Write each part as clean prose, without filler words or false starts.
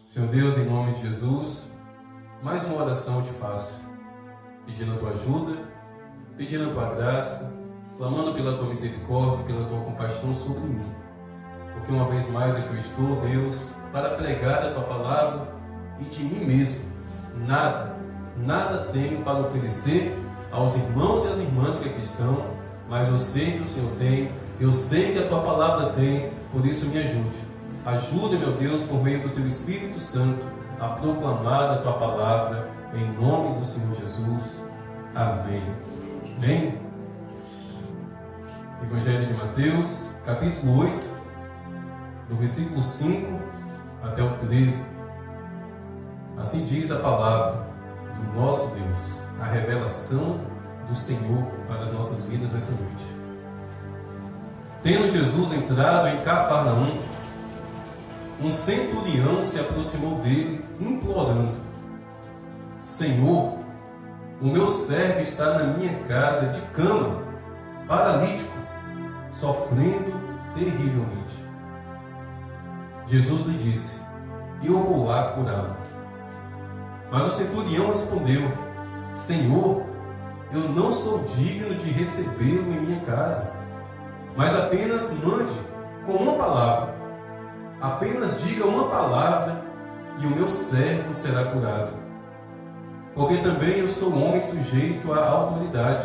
Senhor Deus, em nome de Jesus, mais uma oração eu te faço, pedindo a tua ajuda, pedindo a tua graça, clamando pela tua misericórdia, pela tua compaixão sobre mim. Porque uma vez mais aqui eu estou, Deus, para pregar a tua palavra e de mim mesmo. Nada tenho para oferecer aos irmãos e às irmãs que aqui estão, mas eu sei que o Senhor tem, eu sei que a tua palavra tem, por isso me ajude. Ajuda, meu Deus, por meio do teu Espírito Santo, a proclamar a tua palavra, em nome do Senhor Jesus. Amém. Amém. Evangelho de Mateus, capítulo 8, do versículo 5 até o 13. Assim diz a palavra do nosso Deus, a revelação do Senhor para as nossas vidas nessa noite. Tendo Jesus entrado em Cafarnaum, um centurião se aproximou dele, implorando: Senhor, o meu servo está na minha casa de cama, paralítico, sofrendo terrivelmente. Jesus lhe disse: eu vou lá curá-lo. Mas o centurião respondeu: Senhor, eu não sou digno de recebê-lo em minha casa, mas apenas mande com uma palavra. Apenas diga uma palavra e o meu servo será curado. Porque também eu sou homem sujeito à autoridade.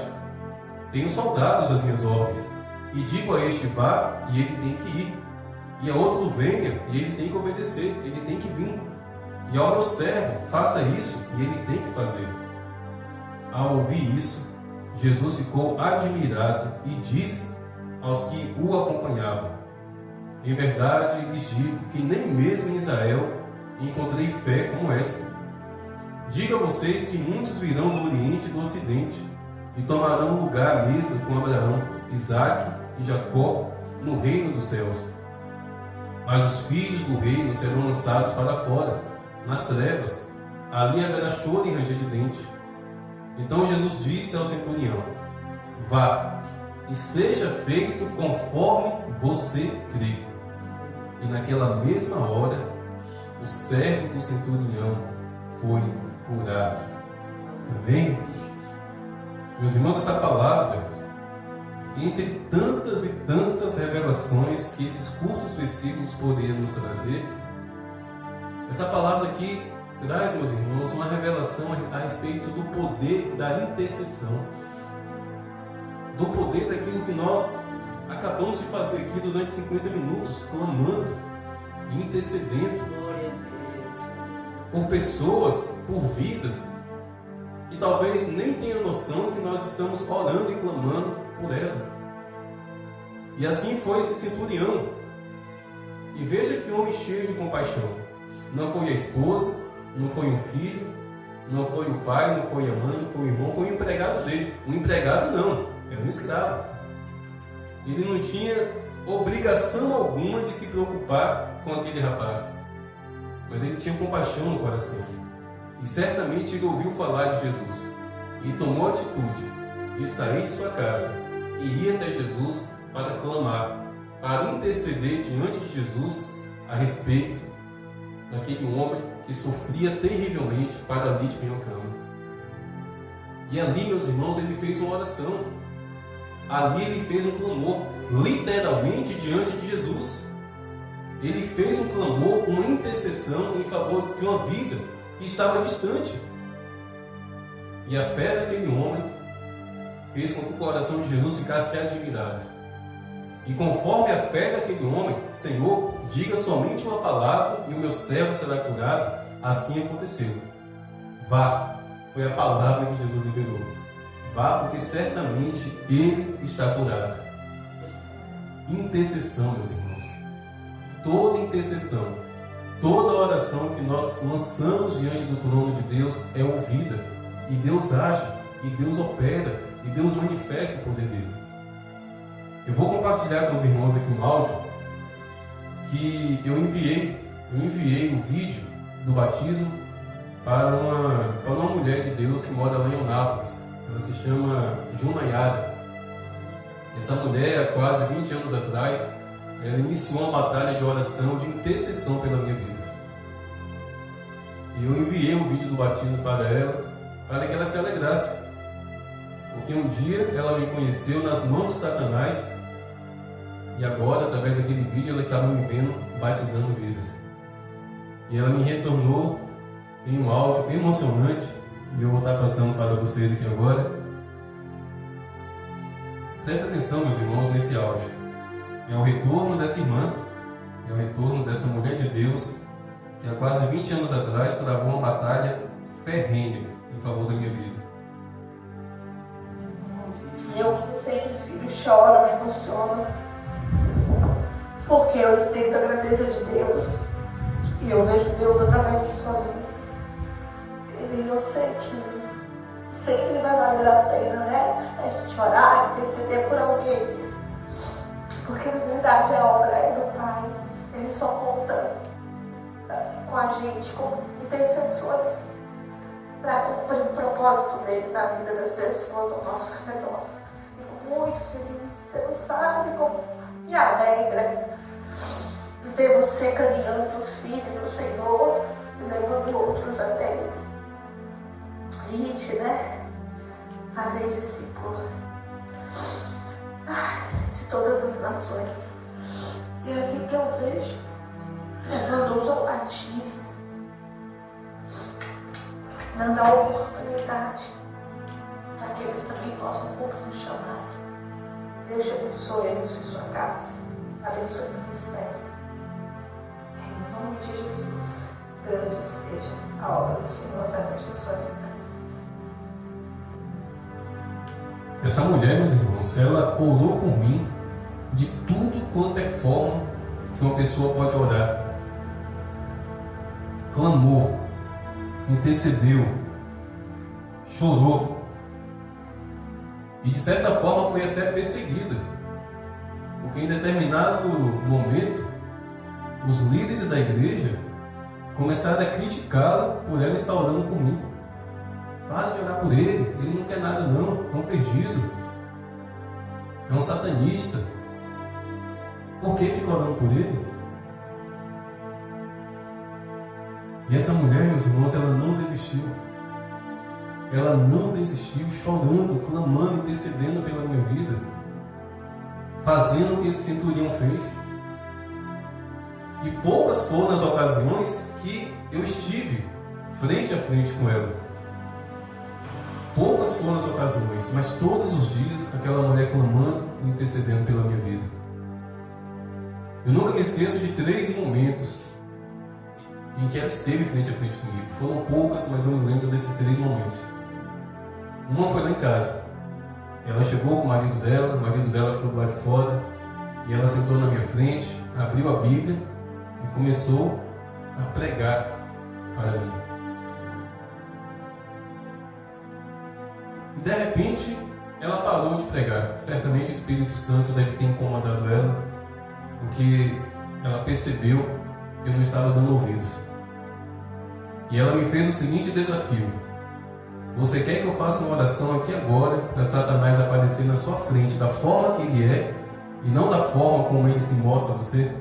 Tenho soldados às minhas ordens. E digo a este: vá, e ele tem que ir. E a outro: venha, e ele tem que obedecer, ele tem que vir. E ao meu servo: faça isso, e ele tem que fazer. Ao ouvir isso, Jesus ficou admirado e disse aos que o acompanhavam: em verdade lhes digo que nem mesmo em Israel encontrei fé como esta. Digo a vocês que muitos virão do Oriente e do Ocidente e tomarão lugar à mesa com Abraão, Isaque e Jacó no reino dos céus. Mas os filhos do reino serão lançados para fora, nas trevas. Ali haverá choro e ranger de dente. Então Jesus disse ao centurião: vá, e seja feito conforme você crê. E naquela mesma hora, o servo do centurião foi curado. Amém? Meus irmãos, essa palavra, entre tantas e tantas revelações que esses curtos versículos poderiam nos trazer, essa palavra aqui traz, meus irmãos, uma revelação a respeito do poder da intercessão, do poder daquilo que nós acabamos de fazer aqui durante 50 minutos, clamando e intercedendo por pessoas, por vidas que talvez nem tenham noção que nós estamos orando e clamando por ela. E assim foi esse centurião. E veja que homem cheio de compaixão. Não foi a esposa, não foi um filho, não foi o pai, não foi a mãe, não foi o irmão, foi o empregado dele. O empregado não, era um escravo. Ele não tinha obrigação alguma de se preocupar com aquele rapaz, mas ele tinha compaixão no coração. E certamente ele ouviu falar de Jesus e tomou a atitude de sair de sua casa e ir até Jesus para clamar, para interceder diante de Jesus a respeito daquele homem que sofria terrivelmente, paralítico em uma cama. E ali, meus irmãos, ele fez uma oração. Ali ele fez um clamor, literalmente diante de Jesus. Ele fez um clamor, uma intercessão em favor de uma vida que estava distante. E a fé daquele homem fez com que o coração de Jesus ficasse admirado. E conforme a fé daquele homem: Senhor, diga somente uma palavra e o meu servo será curado. Assim aconteceu. Vá, foi a palavra que Jesus liberou. Vá, porque certamente ele está curado. Intercessão, meus irmãos. Toda intercessão, toda oração que nós lançamos diante do trono de Deus é ouvida. E Deus age, e Deus opera, e Deus manifesta o poder dele. Eu vou compartilhar com os irmãos aqui um áudio que eu enviei o vídeo do batismo para uma mulher de Deus que mora lá em Eunápolis. Ela se chama Junayara. Essa mulher, há quase 20 anos atrás, ela iniciou uma batalha de oração, de intercessão pela minha vida. E eu enviei um vídeo do batismo para ela, para que ela se alegrasse. Porque um dia ela me conheceu nas mãos de Satanás, e agora, através daquele vídeo, ela estava me vendo batizando vidas. E ela me retornou em um áudio emocionante, e eu vou estar passando para vocês aqui agora. Presta atenção, meus irmãos, nesse áudio. É o retorno dessa irmã, é o retorno dessa mulher de Deus, que há quase 20 anos atrás travou uma batalha ferrenha em favor da minha vida. Eu sempre filho, choro, me emociono, porque eu entendo a grandeza de Deus e eu vejo Deus através de sua vida. E eu sei que sempre vai valer a pena, né? A gente orar, interceder por alguém, porque na verdade a obra é do Pai. Ele só conta com a gente, com intercessões, para cumprir o propósito dele na vida das pessoas ao nosso redor. Fico muito feliz, você não sabe como me alegra ver você caminhando o Filho do Senhor e levando outros até ele. Né? Fazer discípulo de todas as nações. E é assim que eu vejo, levando-os ao batismo, dando a oportunidade para que eles também possam cumprir o chamado. Deus te abençoe, abençoe sua casa, abençoe o ministério. Em nome de Jesus, grande seja a obra do Senhor através da sua vida. Essa mulher, meus irmãos, ela orou por mim de tudo quanto é forma que uma pessoa pode orar. Clamou, intercedeu, chorou e de certa forma foi até perseguida, porque em determinado momento os líderes da igreja começaram a criticá-la por ela estar orando por mim. Para de orar por ele não quer nada não, é um perdido, é um satanista. Por que fica orando por ele? E essa mulher, meus irmãos, ela não desistiu. Ela não desistiu, chorando, clamando, intercedendo pela minha vida, fazendo o que esse centurião fez. E poucas foram as ocasiões que eu estive frente a frente com ela. Poucas foram as ocasiões, mas todos os dias aquela mulher clamando e intercedendo pela minha vida. Eu nunca me esqueço de 3 momentos em que ela esteve frente a frente comigo. Foram poucas, mas eu me lembro desses 3 momentos. Uma foi lá em casa. Ela chegou com o marido dela ficou do lado de fora, e ela sentou na minha frente, abriu a Bíblia e começou a pregar para mim. E de repente, ela parou de pregar. Certamente o Espírito Santo deve ter incomodado ela, porque ela percebeu que eu não estava dando ouvidos. E ela me fez o seguinte desafio: você quer que eu faça uma oração aqui agora para Satanás aparecer na sua frente da forma que ele é e não da forma como ele se mostra a você?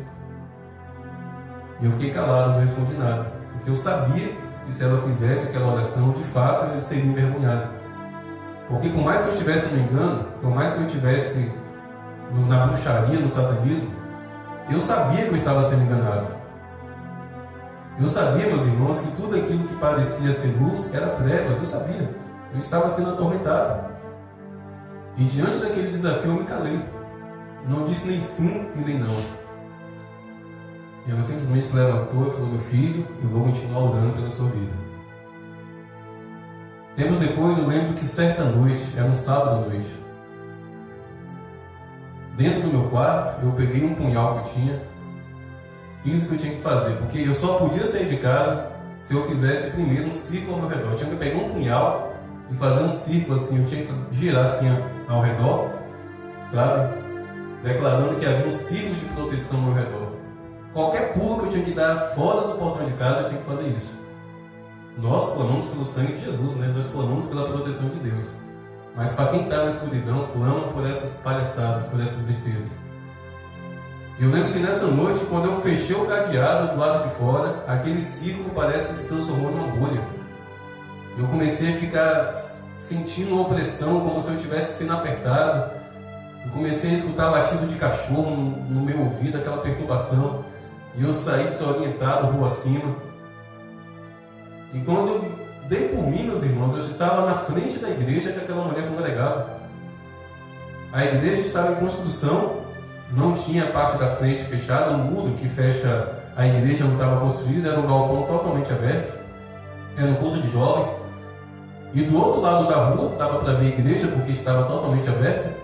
E eu fiquei calado, não respondi nada, porque eu sabia que se ela fizesse aquela oração, de fato eu seria envergonhado. Porque por mais que eu estivesse me engano, por mais que eu estivesse na bruxaria, no satanismo, eu sabia que eu estava sendo enganado. Eu sabia, meus irmãos, que tudo aquilo que parecia ser luz era trevas. Eu sabia. Eu estava sendo atormentado. E diante daquele desafio eu me calei. Não disse nem sim e nem não. E ela simplesmente se levantou e falou: meu filho, eu vou continuar orando pela sua vida. Tempos depois eu lembro que certa noite, era um sábado à noite, dentro do meu quarto, eu peguei um punhal que eu tinha, fiz o que eu tinha que fazer, porque eu só podia sair de casa se eu fizesse primeiro um círculo ao meu redor. Eu tinha que pegar um punhal e fazer um círculo assim, eu tinha que girar assim ao redor, sabe? Declarando que havia um círculo de proteção ao meu redor. Qualquer pulo que eu tinha que dar fora do portão de casa, eu tinha que fazer isso. Nós clamamos pelo sangue de Jesus, né? Nós clamamos pela proteção de Deus. Mas para quem está na escuridão, clama por essas palhaçadas, por essas besteiras. Eu lembro que nessa noite, quando eu fechei o cadeado do lado de fora, aquele círculo parece que se transformou numa bolha. Eu comecei a ficar sentindo uma opressão, como se eu estivesse sendo apertado. Eu comecei a escutar latido de cachorro no meu ouvido, aquela perturbação. E eu saí desorientado, rua acima. E quando eu dei por mim, meus irmãos, eu estava na frente da igreja que aquela mulher congregava. A igreja estava em construção, não tinha a parte da frente fechada, o muro que fecha a igreja não estava construído, era um galpão totalmente aberto, era um culto de jovens. E do outro lado da rua, dava para ver a igreja porque estava totalmente aberta.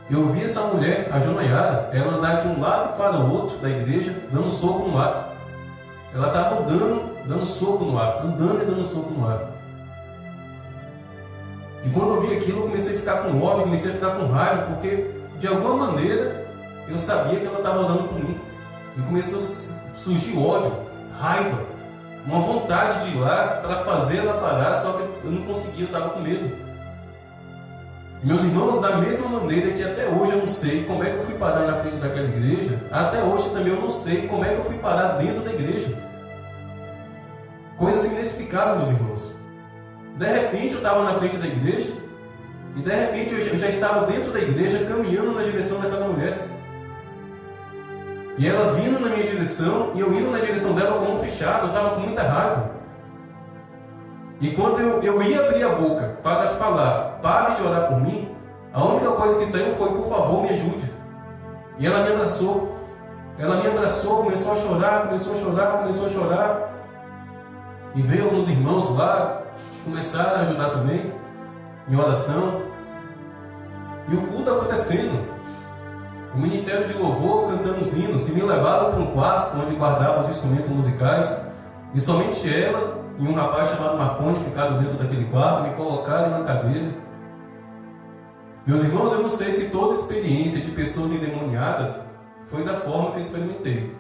Eu vi essa mulher, a Jonaiara, ela andar de um lado para o outro da igreja, dando soco no ar. Ela estava andando, dando soco no ar, andando e dando soco no ar. E quando eu vi aquilo, eu comecei a ficar com ódio, comecei a ficar com raiva, porque de alguma maneira eu sabia que ela estava orando por mim. E começou a surgir ódio, raiva, uma vontade de ir lá para fazer ela parar, só que eu não conseguia, eu estava com medo. E meus irmãos, da mesma maneira que até hoje eu não sei como é que eu fui parar na frente daquela igreja, até hoje também eu não sei como é que eu fui parar dentro da igreja. Coisas inexplicáveis, meus irmãos. De repente eu estava na frente da igreja e de repente eu já estava dentro da igreja caminhando na direção daquela mulher. E ela vindo na minha direção e eu indo na direção dela com a mão fechada, eu estava com muita raiva. E quando eu ia abrir a boca para falar, pare de orar por mim, a única coisa que saiu foi, por favor, me ajude. E ela me abraçou. Ela me abraçou, começou a chorar, começou a chorar, começou a chorar. E veio alguns irmãos lá, começaram a ajudar também, em oração. E o culto acontecendo. O ministério de louvor cantando os hinos. E me levaram para um quarto onde guardava os instrumentos musicais. E somente ela e um rapaz chamado Marconi ficaram dentro daquele quarto, me colocaram na cadeira. Meus irmãos, eu não sei se toda experiência de pessoas endemoniadas foi da forma que eu experimentei.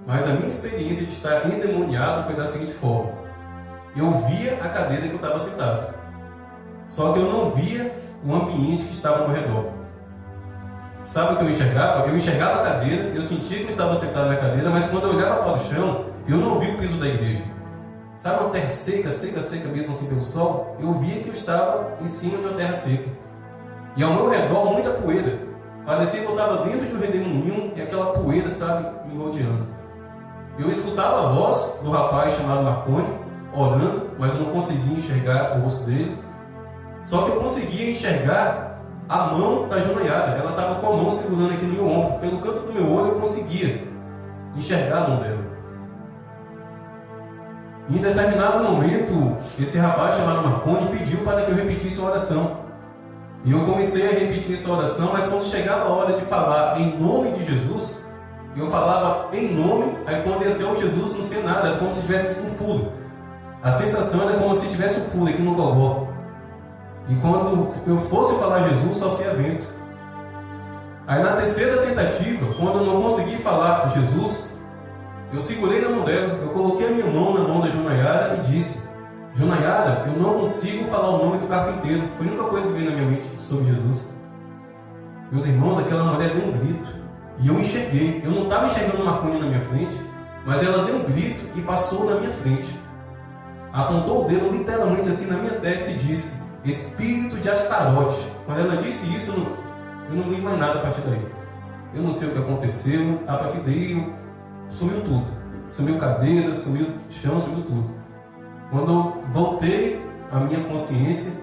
Mas a minha experiência de estar endemoniado foi da seguinte forma. Eu via a cadeira que eu estava sentado. Só que eu não via o ambiente que estava ao meu redor. Sabe o que eu enxergava? Eu enxergava a cadeira, eu sentia que eu estava sentado na cadeira, mas quando eu olhava para o chão, eu não via o piso da igreja. Sabe uma terra seca, seca, seca mesmo assim pelo sol? Eu via que eu estava em cima de uma terra seca. E ao meu redor, muita poeira. Parecia que eu estava dentro de um redemoinho e aquela poeira, sabe, me rodeando. Eu escutava a voz do rapaz chamado Marconi, orando, mas eu não conseguia enxergar o rosto dele. Só que eu conseguia enxergar a mão da Jonaiara. Ela estava com a mão segurando aqui no meu ombro. Pelo canto do meu olho eu conseguia enxergar a mão dela. E em determinado momento, esse rapaz chamado Marconi pediu para que eu repetisse uma oração. E eu comecei a repetir essa oração, mas quando chegava a hora de falar em nome de Jesus, eu falava em nome, aí quando ia ser o Jesus não sei nada, era como se tivesse um furo. A sensação era como se tivesse um furo aqui no Golgó. E quando eu fosse falar Jesus, só saía vento. Aí na terceira tentativa, quando eu não consegui falar Jesus, eu segurei na mão dela, eu coloquei a minha mão na mão da Jonaiara e disse: Jonaiara, eu não consigo falar o nome do carpinteiro. Foi a única coisa que veio na minha mente sobre Jesus. Meus irmãos, aquela mulher deu um grito. E eu enxerguei. Eu não estava enxergando uma cunha na minha frente, mas ela deu um grito e passou na minha frente. Apontou o dedo literalmente assim na minha testa e disse: Espírito de Astarote. Quando ela disse isso, eu não li mais nada a partir daí. Eu não sei o que aconteceu. A partir daí, sumiu tudo. Sumiu cadeira, sumiu chão, sumiu tudo. Quando eu voltei à minha consciência,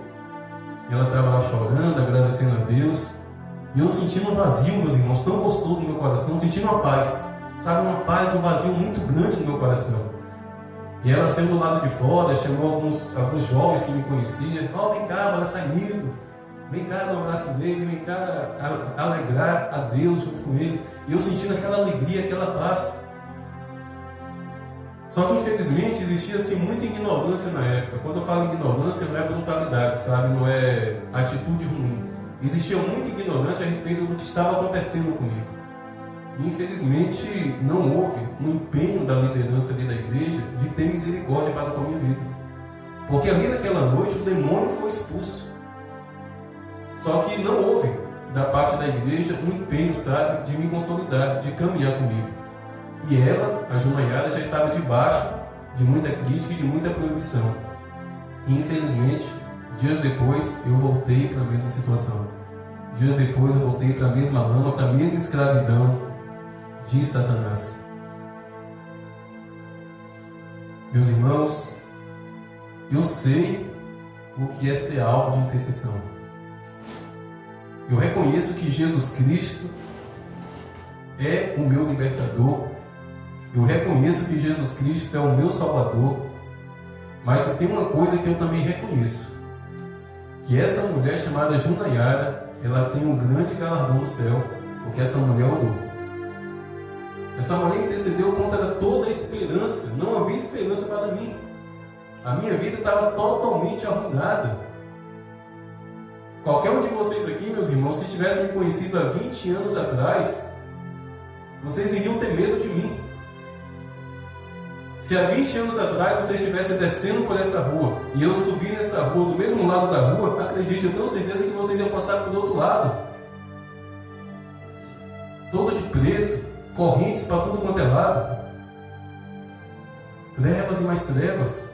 ela estava lá chorando, agradecendo a Deus. E eu sentindo um vazio, meus irmãos, tão gostoso no meu coração, sentindo uma paz. Sabe, uma paz, um vazio muito grande no meu coração. E ela saiu do lado de fora, chamou alguns jovens que me conheciam. Vem cá, abraça amigo. Vem cá no abraço dele, vem cá alegrar a Deus junto com ele. E eu sentindo aquela alegria, aquela paz. Só que infelizmente existia assim, muita ignorância na época. Quando eu falo ignorância, não é brutalidade, sabe? Não é atitude ruim. Existia muita ignorância a respeito do que estava acontecendo comigo. E infelizmente não houve um empenho da liderança ali da igreja de ter misericórdia para com a minha vida. Porque ali naquela noite o demônio foi expulso. Só que não houve da parte da igreja, um empenho, sabe, de me consolidar, de caminhar comigo. E ela, a Junaiara, já estava debaixo de muita crítica e de muita proibição. E, infelizmente, dias depois, eu voltei para a mesma situação. Dias depois, eu voltei para a mesma lama, para a mesma escravidão de Satanás. Meus irmãos, eu sei o que é ser alvo de intercessão. Eu reconheço que Jesus Cristo é o meu libertador. Eu reconheço que Jesus Cristo é o meu Salvador. Mas tem uma coisa que eu também reconheço, que essa mulher chamada Junaiara, ela tem um grande galardão no céu, porque essa mulher orou. Essa mulher intercedeu contra toda a esperança. Não havia esperança para mim. A minha vida estava totalmente arruinada. Qualquer um de vocês aqui, meus irmãos, se tivessem me conhecido há 20 anos atrás, vocês iriam ter medo de mim. Se há 20 anos atrás você estivesse descendo por essa rua e eu subir nessa rua do mesmo lado da rua, acredite, eu tenho certeza que vocês iam passar pelo outro lado. Todo de preto, correntes para tudo quanto é lado. Trevas e mais trevas.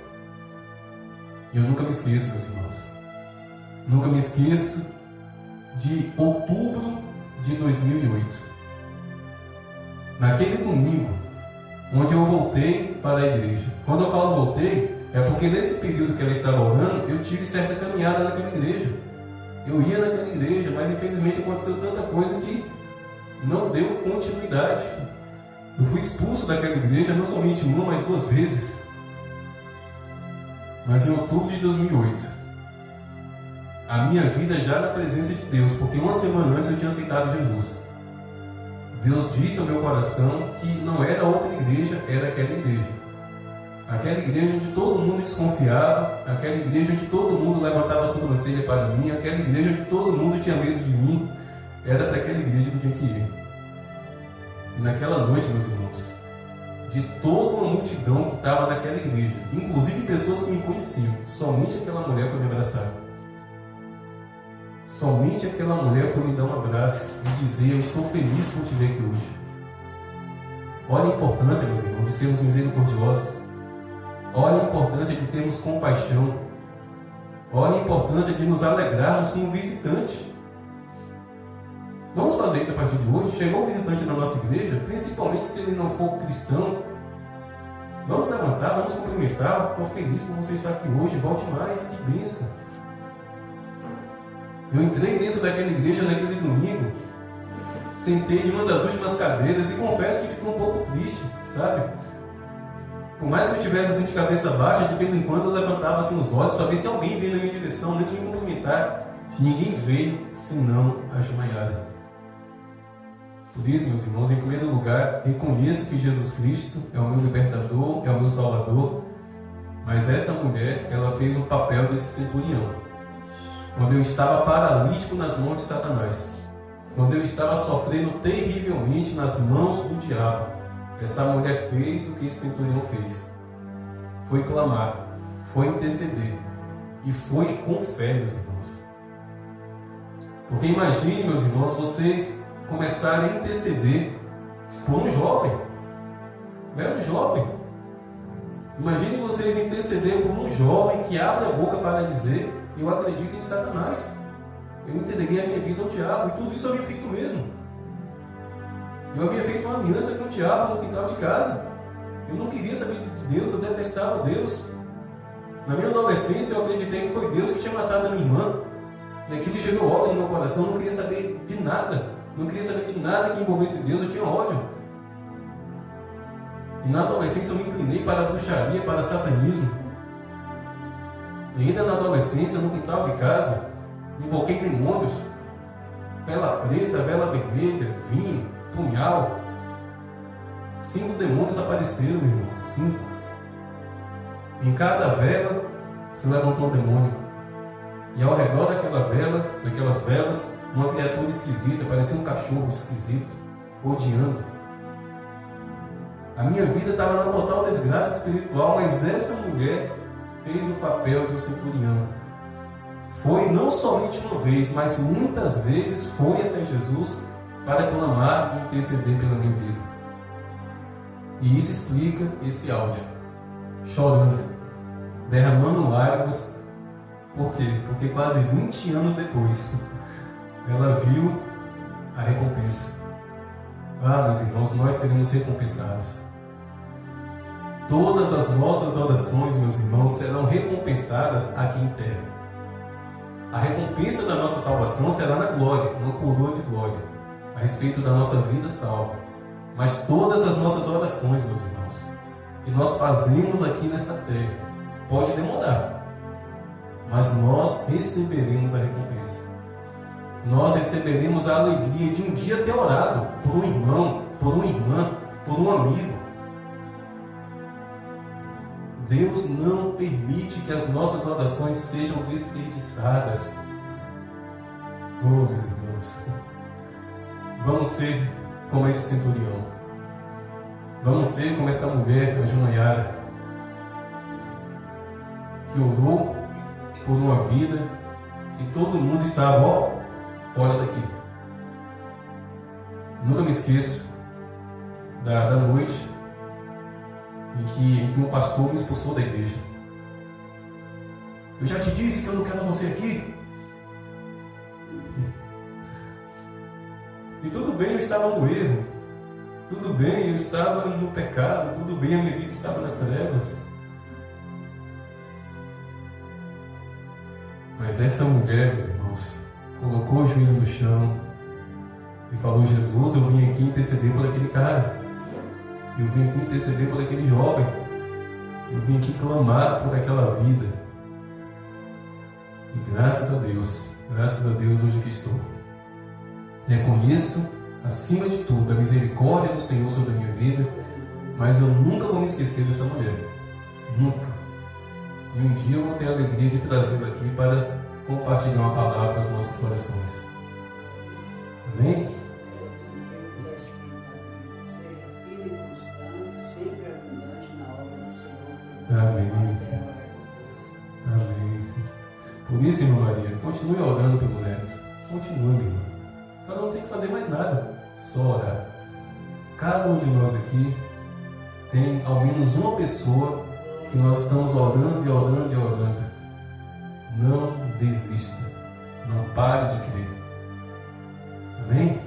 E eu nunca me esqueço, meus irmãos. Nunca me esqueço de outubro de 2008. Naquele domingo, onde eu voltei para a igreja. Quando eu falo voltei, é porque nesse período que ela estava orando, eu tive certa caminhada naquela igreja. Eu ia naquela igreja, mas infelizmente aconteceu tanta coisa que não deu continuidade. Eu fui expulso daquela igreja não somente uma, mas 2 vezes. Mas em outubro de 2008, a minha vida já na presença de Deus, porque uma semana antes eu tinha aceitado Jesus. Deus disse ao meu coração que não era outra igreja, era aquela igreja. Aquela igreja onde todo mundo desconfiava, aquela igreja onde todo mundo levantava a sobrancelha para mim, aquela igreja onde todo mundo tinha medo de mim, era para aquela igreja que eu tinha que ir. E naquela noite, meus irmãos, de toda uma multidão que estava naquela igreja, inclusive pessoas que me conheciam, somente aquela mulher foi me abraçar. Somente aquela mulher foi me dar um abraço e dizer: eu estou feliz por te ver aqui hoje. Olha a importância, meus irmãos, de sermos misericordiosos. Olha a importância de termos compaixão. Olha a importância de nos alegrarmos com um visitante. Vamos fazer isso a partir de hoje. Chegou um visitante na nossa igreja, principalmente se ele não for cristão. Vamos levantar, vamos cumprimentar. Estou feliz por você estar aqui hoje. Volte mais, que bênção. Eu entrei dentro daquela igreja naquele domingo, sentei em uma das últimas cadeiras e confesso que fiquei um pouco triste, sabe? Por mais que eu tivesse assim de cabeça baixa, de vez em quando eu levantava assim os olhos para ver se alguém veio na minha direção, antes de me cumprimentar. Ninguém veio, senão a Junaiara. Por isso, meus irmãos, em primeiro lugar, reconheço que Jesus Cristo é o meu libertador, é o meu salvador, mas essa mulher, ela fez o papel desse centurião. Quando eu estava paralítico nas mãos de Satanás, quando eu estava sofrendo terrivelmente nas mãos do diabo, essa mulher fez o que esse centurião fez. Foi clamar, foi interceder e foi com fé, meus irmãos. Porque imagine, meus irmãos, vocês começarem a interceder por um jovem. Era um jovem. Imagine vocês interceder por um jovem que abre a boca para dizer: eu acredito em Satanás. Eu entreguei a minha vida ao diabo. E tudo isso eu havia feito mesmo. Eu havia feito uma aliança com o diabo no quintal de casa. Eu não queria saber de Deus, eu detestava Deus. Na minha adolescência eu acreditei que foi Deus que tinha matado a minha irmã. E aquilo gerou ódio no meu coração. Eu não queria saber de nada. Não queria saber de nada que envolvesse Deus. Eu tinha ódio. E na adolescência eu me inclinei para a bruxaria, para o satanismo. E ainda na adolescência, no quintal de casa, invoquei demônios. Vela preta, vela vermelha, vinho, punhal. 5 demônios apareceram, meu irmão. 5. Em cada vela se levantou um demônio. E ao redor daquela vela, daquelas velas, uma criatura esquisita, parecia um cachorro esquisito, odiando. A minha vida estava na total desgraça espiritual, mas essa mulher fez o papel de um centurião. foi não somente uma vez, mas muitas vezes foi até Jesus para clamar e interceder pela minha vida. E isso explica esse áudio. Chorando, derramando lágrimas. Por quê? Porque quase 20 anos depois, ela viu a recompensa. Meus irmãos, nós seremos recompensados. Todas as nossas orações, meus irmãos, serão recompensadas aqui em terra. A recompensa da nossa salvação será na glória, uma coroa de glória, a respeito da nossa vida salva. Mas todas as nossas orações, meus irmãos, que nós fazemos aqui nessa terra, pode demorar, mas nós receberemos a recompensa. Nós receberemos a alegria de um dia ter orado por um irmão, por uma irmã, por um amigo. Deus não permite que as nossas orações sejam desperdiçadas. Meus irmãos, vamos ser como esse centurião. Vamos ser como essa mulher, a Jonaiara, que orou por uma vida que todo mundo estava fora daqui. Nunca me esqueço da noite em que um pastor me expulsou da igreja. Eu já te disse que eu não quero você aqui. E tudo bem, eu estava no erro. Tudo bem, eu estava no pecado. Tudo bem, a minha vida estava nas trevas. Mas essa mulher, meus irmãos, colocou o joelho no chão e falou: Jesus, eu vim aqui interceder por aquele cara. Eu vim aqui interceder por aquele jovem. Eu vim aqui clamar por aquela vida. E graças a Deus hoje aqui estou. Reconheço, acima de tudo, a misericórdia do Senhor sobre a minha vida, mas eu nunca vou me esquecer dessa mulher. Nunca. E um dia eu vou ter a alegria de trazê-la aqui para compartilhar uma palavra aos nossos corações. Amém? Amém. Amém. Por isso, irmã Maria, continue orando pelo neto. Continue, minha irmã. Só não tem que fazer mais nada. Só orar. Cada um de nós aqui tem ao menos uma pessoa que nós estamos orando e orando e orando. Não desista. Não pare de crer. Amém?